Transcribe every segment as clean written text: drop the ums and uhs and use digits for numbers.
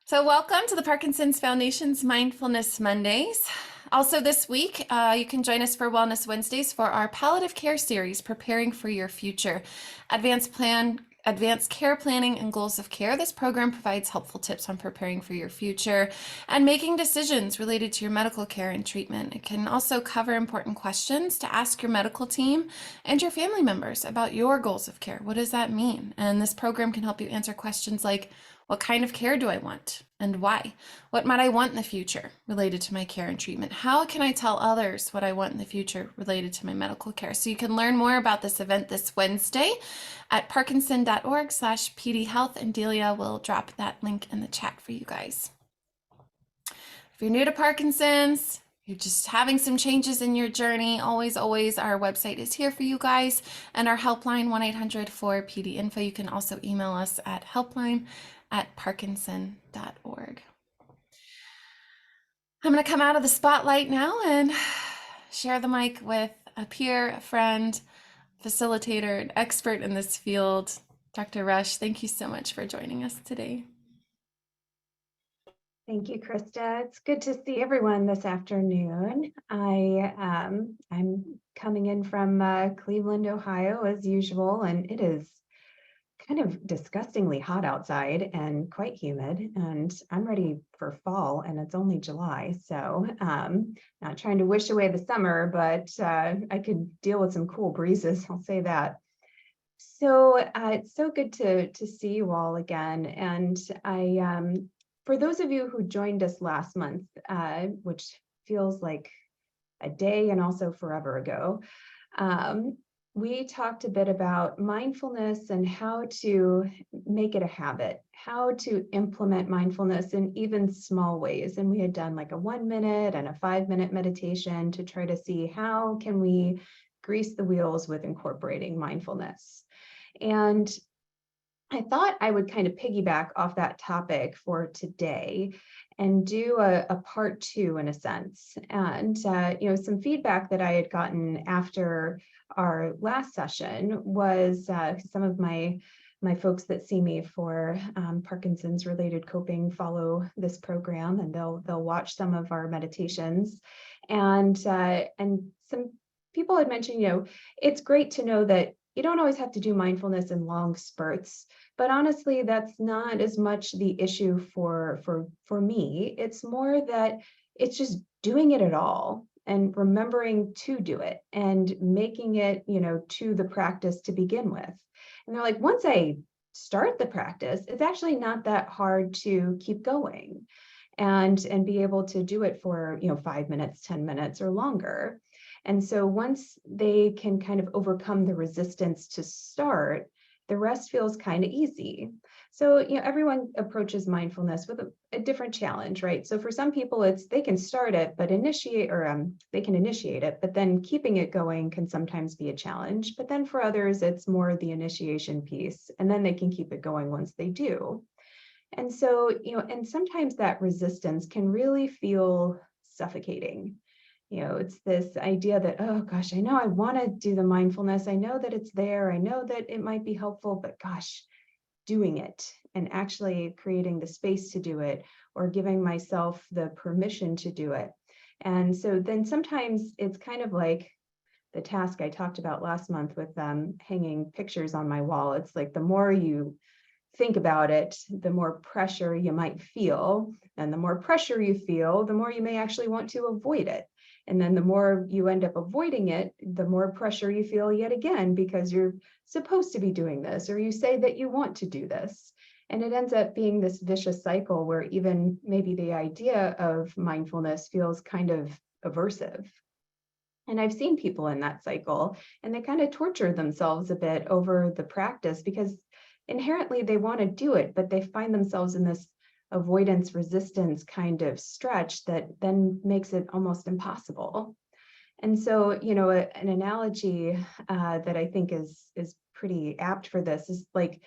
So welcome to the Parkinson's Foundation's Mindfulness Mondays. Also this week, you can join us for Wellness Wednesdays for our palliative care series, Preparing for Your Future. Advanced care planning and goals of care. This program provides helpful tips on preparing for your future and making decisions related to your medical care and treatment. It can also cover important questions to ask your medical team and your family members about your goals of care. What does that mean? And this program can help you answer questions like, what kind of care do I want and why? What might I want in the future related to my care and treatment? How can I tell others what I want in the future related to my medical care? So you can learn more about this event this Wednesday at parkinson.org/pdhealth, and Delia will drop that link in the chat for you guys. If you're new to Parkinson's, you're just having some changes in your journey, always, our website is here for you guys, and our helpline, 1-800-4PD-INFO. You can also email us at helpline@parkinson.org. I'm going to come out of the spotlight now and share the mic with a peer, a friend, facilitator, an expert in this field. Dr. Rush, thank you so much for joining us today. Thank you, Krista. It's good to see everyone this afternoon. I'm coming in from Cleveland, Ohio, as usual, and it is kind of disgustingly hot outside and quite humid, and I'm ready for fall, and it's only July, so not trying to wish away the summer, but I could deal with some cool breezes, I'll say that. So it's so good to see you all again, and for those of you who joined us last month, which feels like a day and also forever ago, we talked a bit about mindfulness and how to make it a habit, how to implement mindfulness in even small ways. And we had done like a 1-minute and a 5-minute meditation to try to see how can we grease the wheels with incorporating mindfulness. And I thought I would kind of piggyback off that topic for today and do a part 2 in a sense. And some feedback that I had gotten after our last session was some of my folks that see me for Parkinson's related coping follow this program, and they'll watch some of our meditations, and some people had mentioned, it's great to know that you don't always have to do mindfulness in long spurts, but honestly, that's not as much the issue for me. It's more that it's just doing it at all and remembering to do it and making it, to the practice to begin with. And they're like, once I start the practice, it's actually not that hard to keep going and be able to do it for, 5 minutes, 10 minutes or longer. And so once they can kind of overcome the resistance to start, the rest feels kind of easy. So, everyone approaches mindfulness with a different challenge, right? So for some people, they can start it, but they can initiate it, but then keeping it going can sometimes be a challenge. But then for others, it's more the initiation piece, and then they can keep it going once they do. And so, and sometimes that resistance can really feel suffocating. It's this idea that, oh gosh, I know I want to do the mindfulness. I know that it's there. I know that it might be helpful, but gosh, doing it and actually creating the space to do it or giving myself the permission to do it. And so then sometimes it's kind of like the task I talked about last month with hanging pictures on my wall. It's like the more you think about it, the more pressure you might feel. And the more pressure you feel, the more you may actually want to avoid it. And then the more you end up avoiding it, the more pressure you feel yet again, because you're supposed to be doing this, or you say that you want to do this. And it ends up being this vicious cycle where even maybe the idea of mindfulness feels kind of aversive. And I've seen people in that cycle, and they kind of torture themselves a bit over the practice because inherently they want to do it, but they find themselves in this avoidance resistance kind of stretch that then makes it almost impossible. And so, an analogy that I think is pretty apt for this is like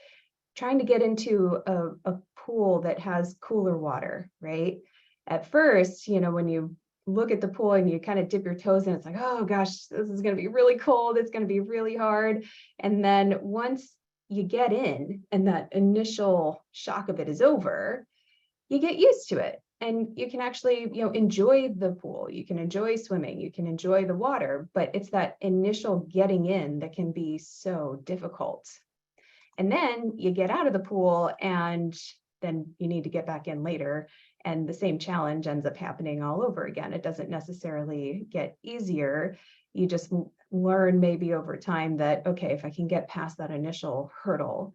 trying to get into a pool that has cooler water, right? At first, when you look at the pool and you kind of dip your toes in, it's like, oh gosh, this is going to be really cold. It's going to be really hard. And then once you get in and that initial shock of it is over, you get used to it. And you can actually, enjoy the pool, you can enjoy swimming, you can enjoy the water, but it's that initial getting in that can be so difficult. And then you get out of the pool and then you need to get back in later. And the same challenge ends up happening all over again. It doesn't necessarily get easier. You just learn maybe over time that, okay, if I can get past that initial hurdle,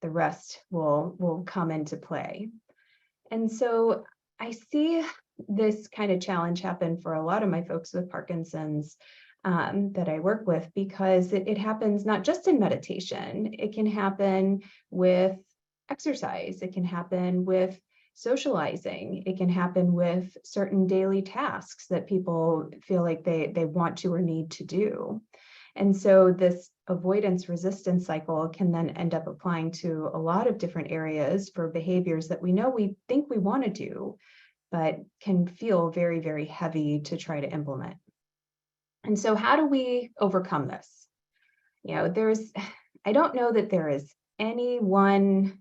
the rest will come into play. And so I see this kind of challenge happen for a lot of my folks with Parkinson's that I work with, because it happens not just in meditation, it can happen with exercise, it can happen with socializing, it can happen with certain daily tasks that people feel like they want to or need to do. And so this avoidance resistance cycle can then end up applying to a lot of different areas for behaviors that we know we think we want to do, but can feel very, very heavy to try to implement. And so how do we overcome this? I don't know that there is any one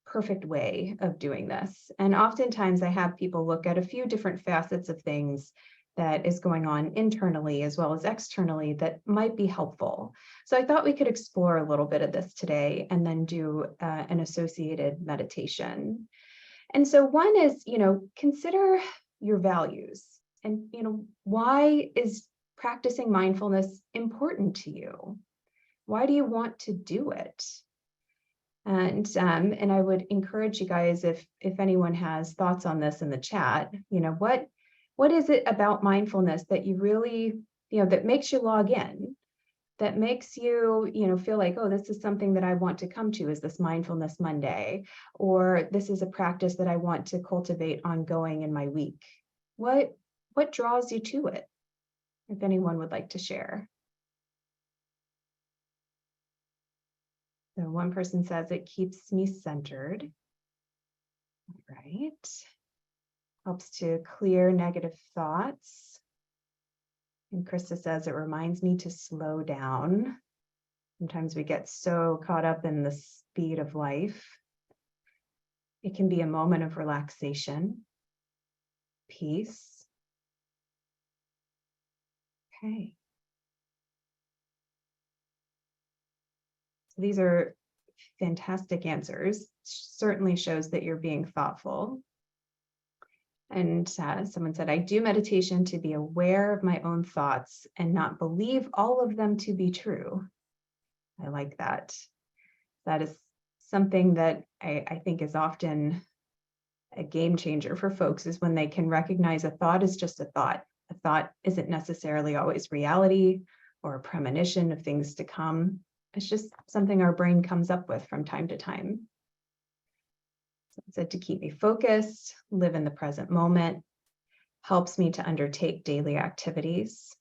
perfect way of doing this. And oftentimes I have people look at a few different facets of things that is going on internally as well as externally that might be helpful. So I thought we could explore a little bit of this today and then do an associated meditation. And so one is, consider your values and, why is practicing mindfulness important to you? Why do you want to do it? And I would encourage you guys, if anyone has thoughts on this in the chat, what is it about mindfulness that you really, that makes you log in, that makes you, feel like, oh, this is something that I want to come to, is this Mindfulness Monday, or this is a practice that I want to cultivate ongoing in my week. What draws you to it? If anyone would like to share. So one person says it keeps me centered. All right. Helps to clear negative thoughts. And Krista says it reminds me to slow down. Sometimes we get so caught up in the speed of life. It can be a moment of relaxation, peace. Okay. So these are fantastic answers. Certainly shows that you're being thoughtful. And someone said, I do meditation to be aware of my own thoughts and not believe all of them to be true. I like that. That is something that I think is often a game changer for folks, is when they can recognize a thought is just a thought. A thought isn't necessarily always reality or a premonition of things to come. It's just something our brain comes up with from time to time. So it said to keep me focused, live in the present moment, helps me to undertake daily activities.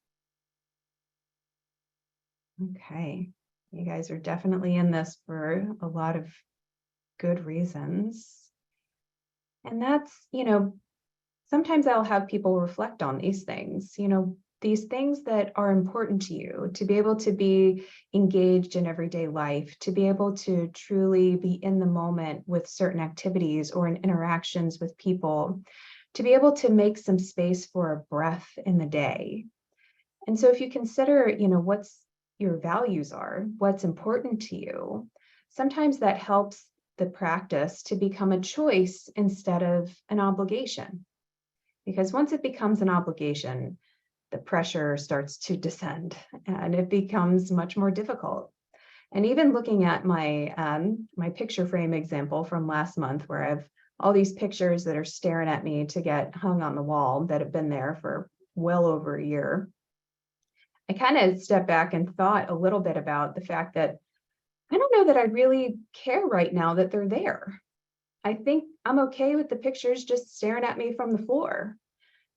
Okay, you guys are definitely in this for a lot of good reasons. And that's, sometimes I'll have people reflect on these things, these things that are important to you, to be able to be engaged in everyday life, to be able to truly be in the moment with certain activities or in interactions with people, to be able to make some space for a breath in the day. And so if you consider, what's your values are, what's important to you, sometimes that helps the practice to become a choice instead of an obligation. Because once it becomes an obligation, the pressure starts to descend and it becomes much more difficult. And even looking at my my picture frame example from last month, where I have all these pictures that are staring at me to get hung on the wall that have been there for well over a year, I kind of stepped back and thought a little bit about the fact that I don't know that I really care right now that they're there. I think I'm okay with the pictures just staring at me from the floor.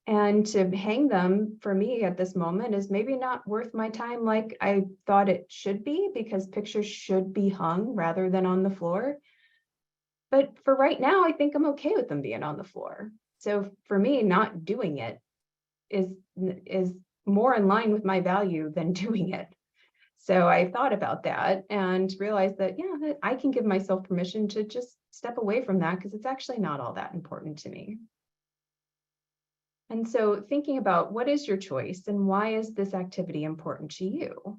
And to hang them for me at this moment is maybe not worth my time like I thought it should be, because pictures should be hung rather than on the floor. But for right now, I think I'm okay with them being on the floor. So for me, not doing it is more in line with my value than doing it. So I thought about that and realized that, yeah, that I can give myself permission to just step away from that because it's actually not all that important to me. And so thinking about what is your choice and why is this activity important to you?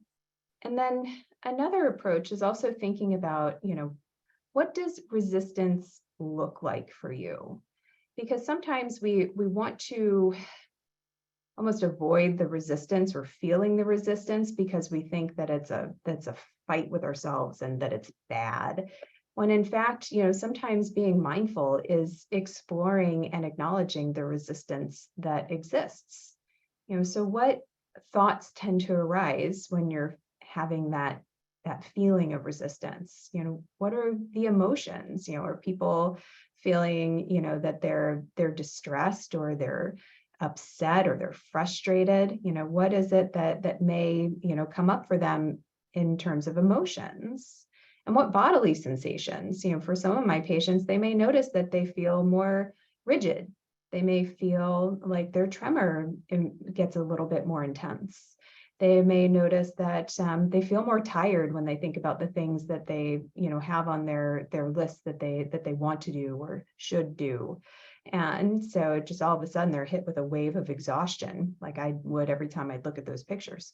And then another approach is also thinking about, what does resistance look like for you? Because sometimes we want to almost avoid the resistance or feeling the resistance because we think that that's a fight with ourselves and that it's bad. When in fact, sometimes being mindful is exploring and acknowledging the resistance that exists. So what thoughts tend to arise when you're having that feeling of resistance? What are the emotions? Are people feeling, that they're distressed or they're upset or they're frustrated? What is it that may, come up for them in terms of emotions? And what bodily sensations? For some of my patients, they may notice that they feel more rigid. They may feel like their tremor gets a little bit more intense. They may notice that they feel more tired when they think about the things that they, have on their list that they want to do or should do. And so just all of a sudden they're hit with a wave of exhaustion, like I would every time I'd look at those pictures.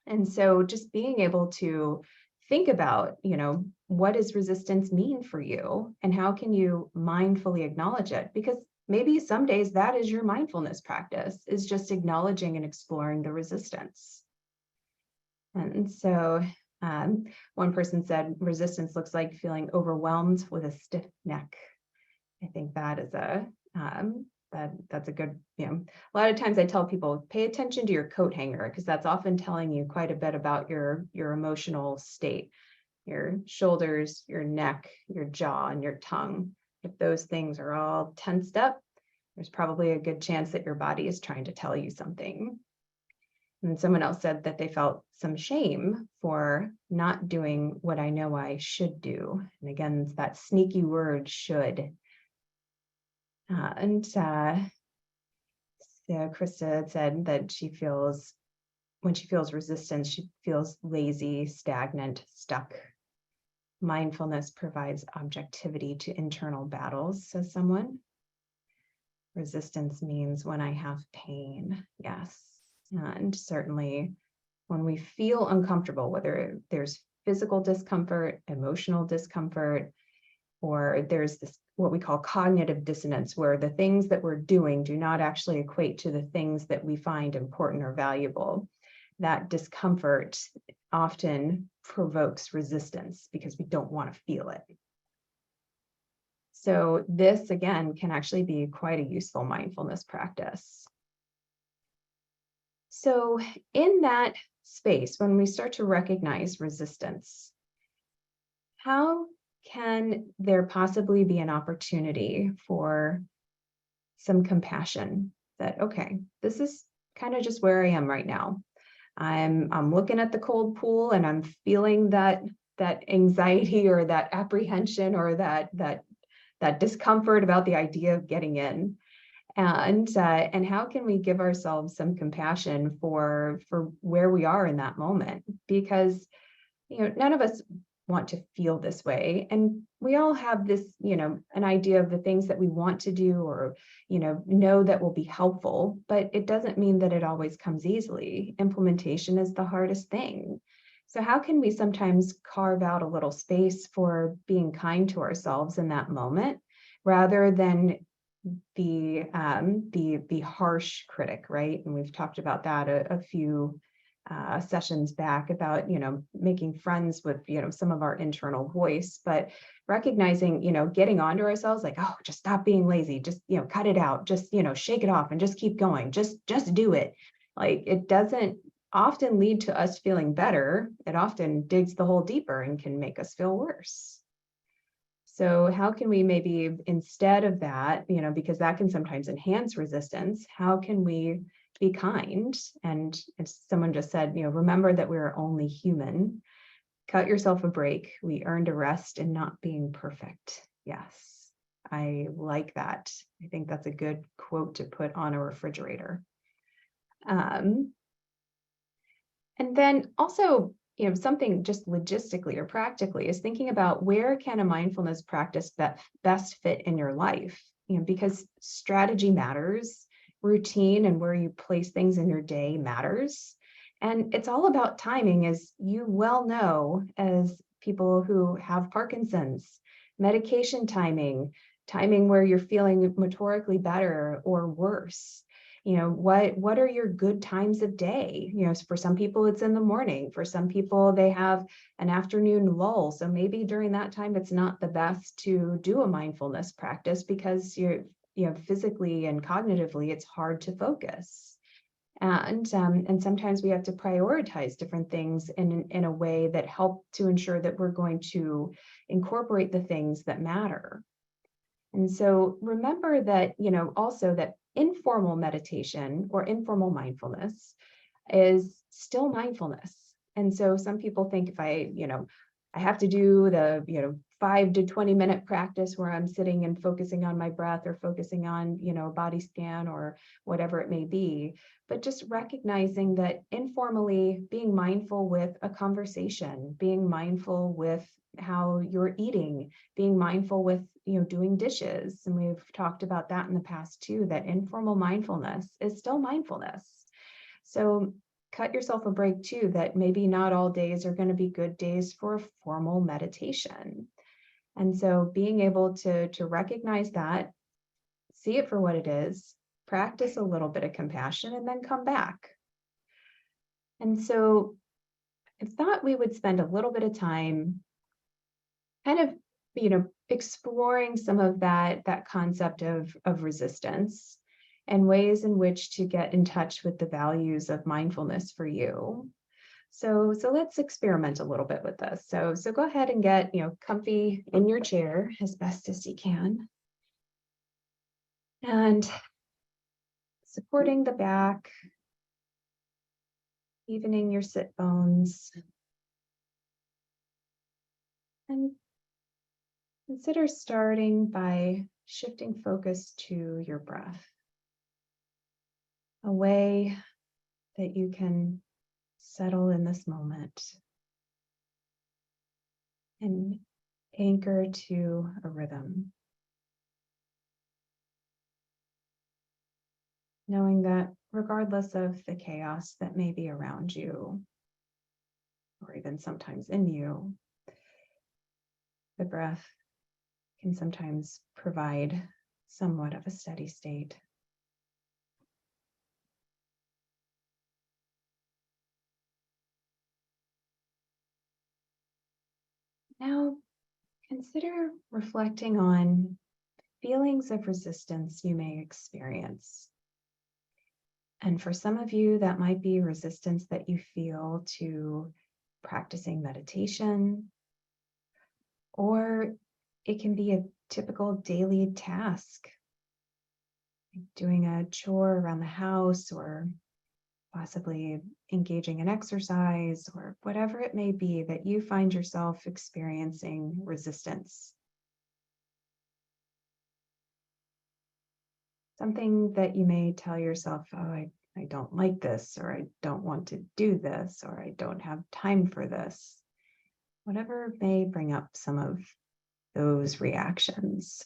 And so just being able to think about, what does resistance mean for you and how can you mindfully acknowledge it? Because maybe some days that is your mindfulness practice, is just acknowledging and exploring the resistance. And so one person said, resistance looks like feeling overwhelmed with a stiff neck. I think that is that's a good, a lot of times I tell people, pay attention to your coat hanger, because that's often telling you quite a bit about your emotional state, your shoulders, your neck, your jaw, and your tongue. If those things are all tensed up, there's probably a good chance that your body is trying to tell you something. And someone else said that they felt some shame for not doing what I know I should do. And again, it's that sneaky word, should. So Krista said that when she feels resistance, she feels lazy, stagnant, stuck. Mindfulness provides objectivity to internal battles, says someone. Resistance means when I have pain, yes. And certainly when we feel uncomfortable, whether there's physical discomfort, emotional discomfort, or there's this what we call cognitive dissonance, where the things that we're doing do not actually equate to the things that we find important or valuable. That discomfort often provokes resistance because we don't want to feel it. So this, again, can actually be quite a useful mindfulness practice. So in that space, when we start to recognize resistance, how can there possibly be an opportunity for some compassion that, okay, this is kind of just where I am right now. I'm looking at the cold pool and I'm feeling that anxiety or that apprehension or that discomfort about the idea of getting in. And how can we give ourselves some compassion for where we are in that moment? Because none of us want to feel this way, and we all have this an idea of the things that we want to do or know that will be helpful, but it doesn't mean that it always comes easily. Implementation is the hardest thing. So how can we sometimes carve out a little space for being kind to ourselves in that moment, rather than the harsh critic, right? And we've talked about that a few sessions back about making friends with some of our internal voice, but recognizing getting onto ourselves like, oh, just stop being lazy, just cut it out, just shake it off and just keep going, just do it. Like, it doesn't often lead to us feeling better. It often digs the hole deeper and can make us feel worse. So how can we maybe, instead of that, because that can sometimes enhance resistance, how can we be kind? And as someone just said, remember that we're only human. Cut yourself a break. We earned a rest in not being perfect. Yes, I like that. I think that's a good quote to put on a refrigerator. And then also something just logistically or practically is thinking about where can a mindfulness practice best fit in your life, because strategy matters, routine and where you place things in your day matters. And it's all about timing, as you well know, as people who have Parkinson's, medication timing, timing where you're feeling motorically better or worse. What are your good times of day? For some people it's in the morning, for some people they have an afternoon lull, so maybe during that time it's not the best to do a mindfulness practice because physically and cognitively it's hard to focus. And sometimes we have to prioritize different things in a way that help to ensure that we're going to incorporate the things that matter. And so remember that, also that informal meditation or informal mindfulness is still mindfulness. And so some people think if I have to do the, 5 to 20-minute practice where I'm sitting and focusing on my breath or focusing on, a body scan or whatever it may be, but just recognizing that informally being mindful with a conversation, being mindful with how you're eating, being mindful with, doing dishes. And we've talked about that in the past too, that informal mindfulness is still mindfulness. So cut yourself a break too, that maybe not all days are going to be good days for a formal meditation. And so being able to recognize that, see it for what it is, practice a little bit of compassion, and then come back. And so I thought we would spend a little bit of time kind of, exploring some of that concept of resistance and ways in which to get in touch with the values of mindfulness for you. So let's experiment a little bit with this. So go ahead and get, comfy in your chair as best as you can. And supporting the back, evening your sit bones. And consider starting by shifting focus to your breath, a way that you can settle in this moment and anchor to a rhythm. Knowing that regardless of the chaos that may be around you, or even sometimes in you, the breath can sometimes provide somewhat of a steady state. Now, consider reflecting on feelings of resistance you may experience. And for some of you, that might be resistance that you feel to practicing meditation, or it can be a typical daily task, like doing a chore around the house, or possibly engaging in exercise, or whatever it may be that you find yourself experiencing resistance. Something that you may tell yourself, oh, I don't like this, or I don't want to do this, or I don't have time for this. Whatever may bring up some of those reactions.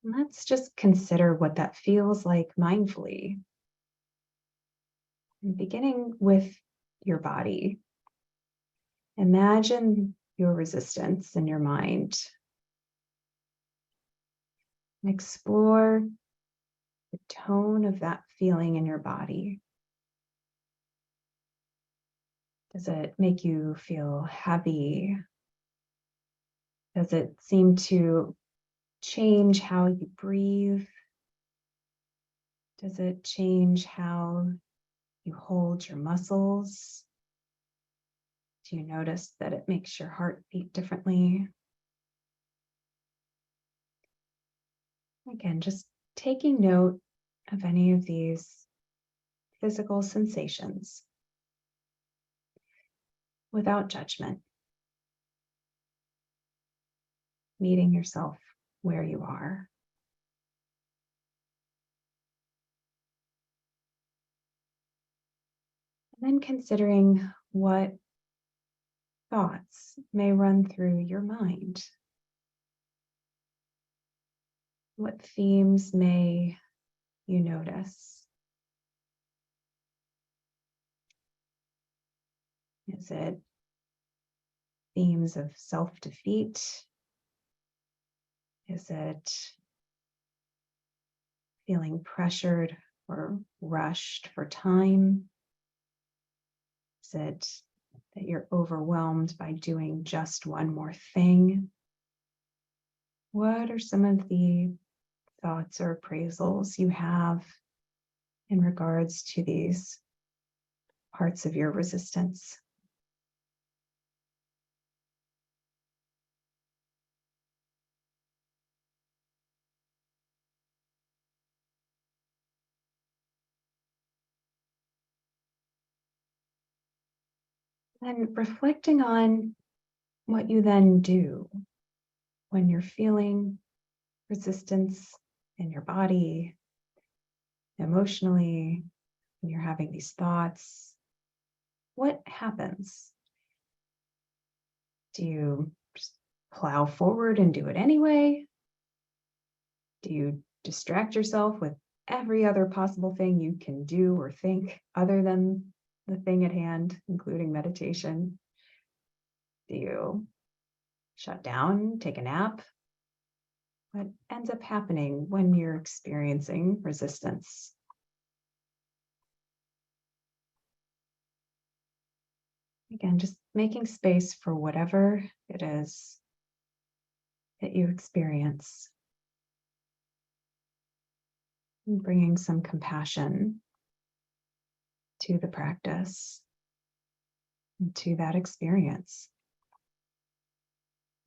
Let's just consider what that feels like mindfully. And beginning with your body. Imagine your resistance in your mind. And explore the tone of that feeling in your body. Does it make you feel heavy? Does it seem to change how you breathe? Does it change how you hold your muscles? Do you notice that it makes your heart beat differently? Again, just taking note of any of these physical sensations without judgment, meeting yourself where you are. Then considering what thoughts may run through your mind. What themes may you notice? Is it themes of self-defeat? Is it feeling pressured or rushed for time? Is it that you're overwhelmed by doing just one more thing? What are some of the thoughts or appraisals you have in regards to these parts of your resistance? And reflecting on what you then do when you're feeling resistance in your body, emotionally, when you're having these thoughts, what happens? Do you just plow forward and do it anyway? Do you distract yourself with every other possible thing you can do or think other than the thing at hand, including meditation? Do you shut down, take a nap? What ends up happening when you're experiencing resistance? Again, just making space for whatever it is that you experience, and bringing some compassion to the practice and to that experience.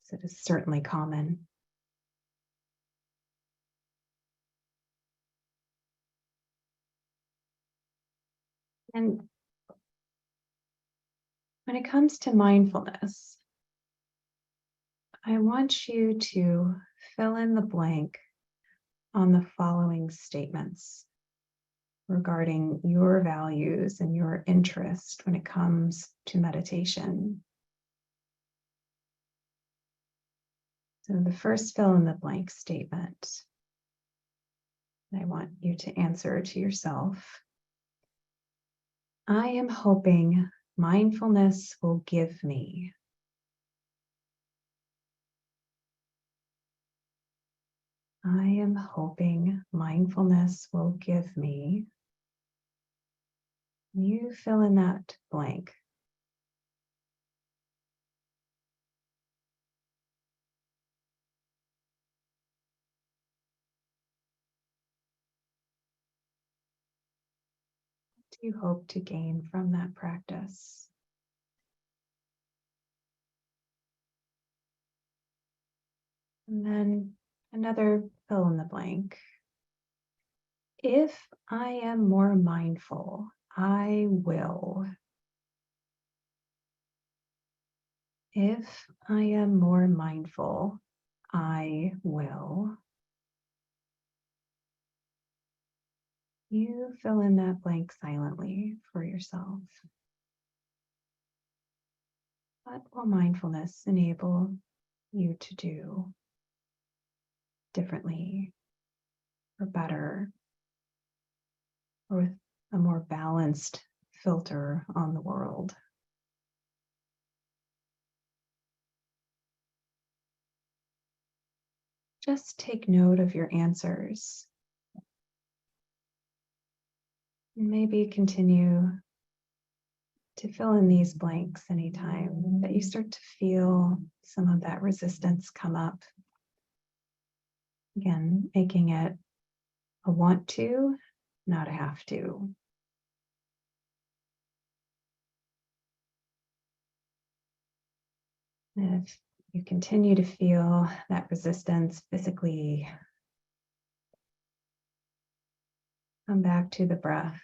So it is certainly common. And when it comes to mindfulness, I want you to fill in the blank on the following statements regarding your values and your interest when it comes to meditation. So the first fill in the blank statement, I want you to answer to yourself: I am hoping mindfulness will give me. I am hoping mindfulness will give me. You fill in that blank. What do you hope to gain from that practice? And then another fill in the blank. If I am more mindful, I will. If I am more mindful, I will. You fill in that blank silently for yourself. What will mindfulness enable you to do differently or better, or with a more balanced filter on the world? Just take note of your answers. And maybe continue to fill in these blanks anytime that you start to feel some of that resistance come up. Again, making it a want to, not a have to. And if you continue to feel that resistance physically, come back to the breath.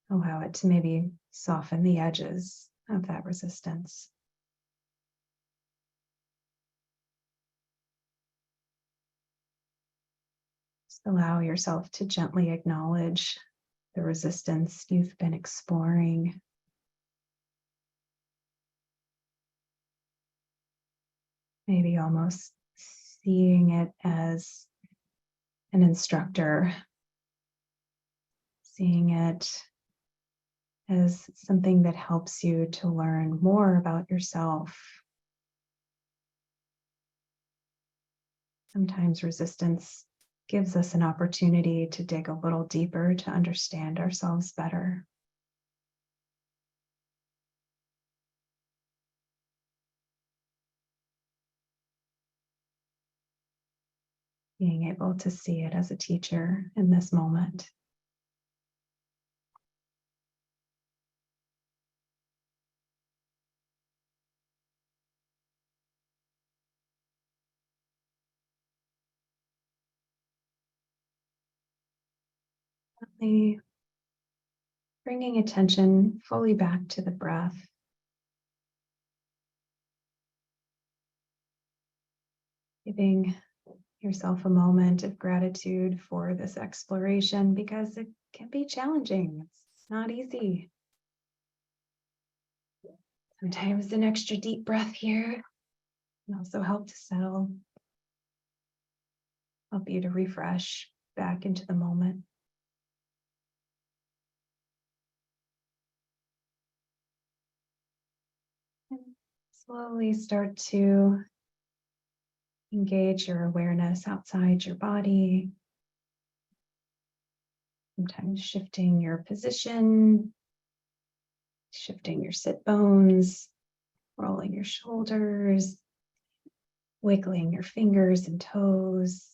Allow it to maybe soften the edges of that resistance. Just allow yourself to gently acknowledge the resistance you've been exploring. Maybe almost seeing it as an instructor, seeing it as something that helps you to learn more about yourself. Sometimes resistance gives us an opportunity to dig a little deeper to understand ourselves better. Being able to see it as a teacher in this moment. Gently bringing attention fully back to the breath. Giving yourself a moment of gratitude for this exploration because it can be challenging. It's not easy. Sometimes an extra deep breath here can also help to settle, help you to refresh back into the moment. And slowly start to engage your awareness outside your body. Sometimes shifting your position, shifting your sit bones, rolling your shoulders, wiggling your fingers and toes,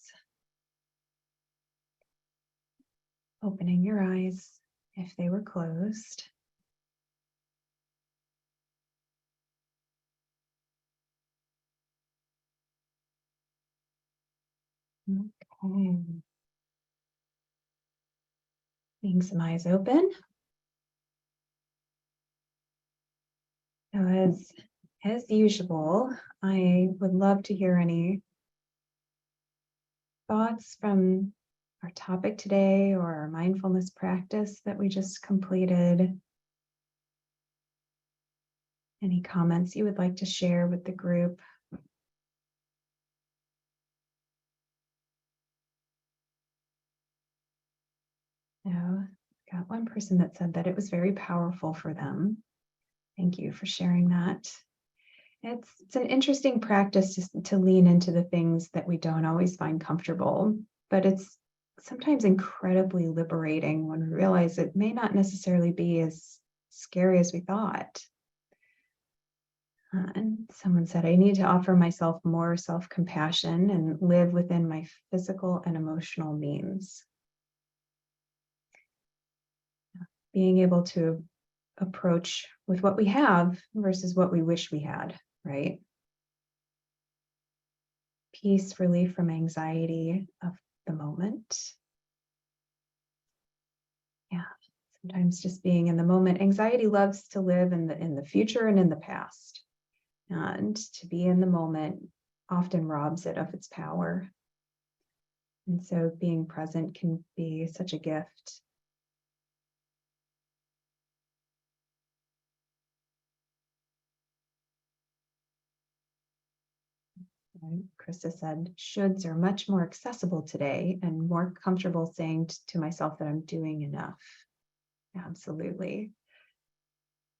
opening your eyes if they were closed. Okay. Seeing some eyes open. Now, as usual, I would love to hear any thoughts from our topic today or our mindfulness practice that we just completed. Any comments you would like to share with the group? No, got one person that said that it was very powerful for them. Thank you for sharing that. It's an interesting practice to lean into the things that we don't always find comfortable, but it's sometimes incredibly liberating when we realize it may not necessarily be as scary as we thought. And someone said, I need to offer myself more self-compassion and live within my physical and emotional means. Being able to approach with what we have versus what we wish we had, right? Peace, relief from anxiety of the moment. Yeah, sometimes just being in the moment. Anxiety loves to live in the future and in the past. And to be in the moment often robs it of its power. And so being present can be such a gift. Krista said, shoulds are much more accessible today and more comfortable saying to myself that I'm doing enough. Absolutely.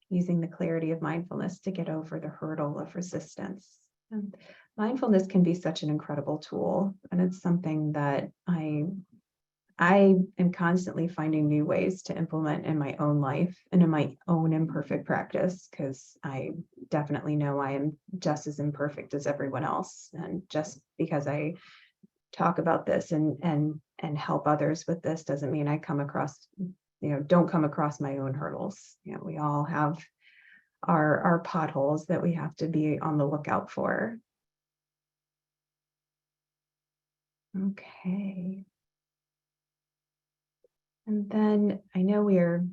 Using the clarity of mindfulness to get over the hurdle of resistance. And mindfulness can be such an incredible tool, and it's something that I am constantly finding new ways to implement in my own life and in my own imperfect practice, because I definitely know I am just as imperfect as everyone else. And just because I talk about this and help others with this doesn't mean I don't come across my own hurdles. We all have our potholes that we have to be on the lookout for. Okay. And then I know we're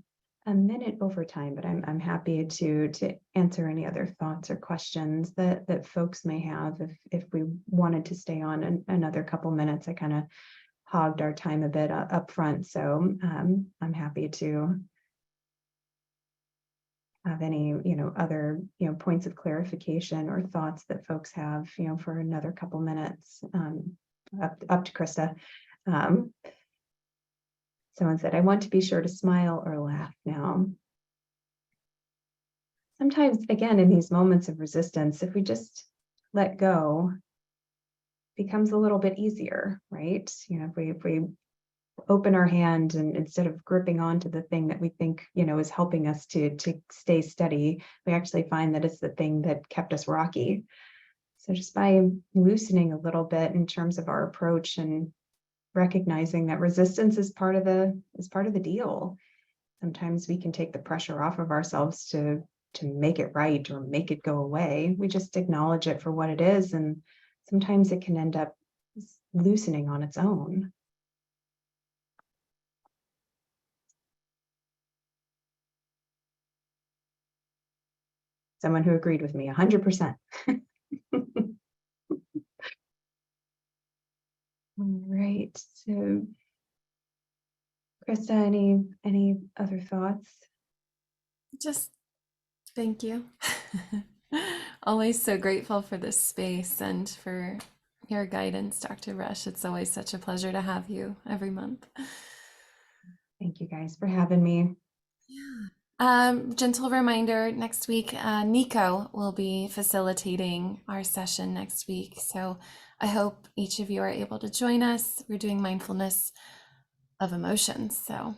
a minute over time, but I'm happy to answer any other thoughts or questions that folks may have. If we wanted to stay on another couple minutes, I kind of hogged our time a bit up front. So I'm happy to have any, other, points of clarification or thoughts that folks have, for another couple minutes, up to Krista. Um, Someone said, I want to be sure to smile or laugh now. Sometimes, again, in these moments of resistance, if we just let go, it becomes a little bit easier, right? If we open our hand and instead of gripping onto the thing that we think, is helping us to stay steady, we actually find that it's the thing that kept us rocky. So just by loosening a little bit in terms of our approach and recognizing that resistance is part of the deal. Sometimes we can take the pressure off of ourselves to make it right or make it go away. We just acknowledge it for what it is, and sometimes it can end up loosening on its own. Someone who agreed with me 100%. All right. So, Krista, any other thoughts? Just thank you. Always so grateful for this space and for your guidance, Dr. Rush. It's always such a pleasure to have you every month. Thank you guys for having me. Gentle reminder, next week, Nico will be facilitating our session next week. So I hope each of you are able to join us. We're doing mindfulness of emotions. So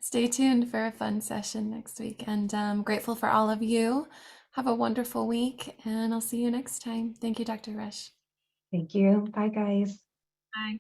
stay tuned for a fun session next week. And I'm grateful for all of you. Have a wonderful week, and I'll see you next time. Thank you, Dr. Rush. Thank you. Bye, guys. Bye.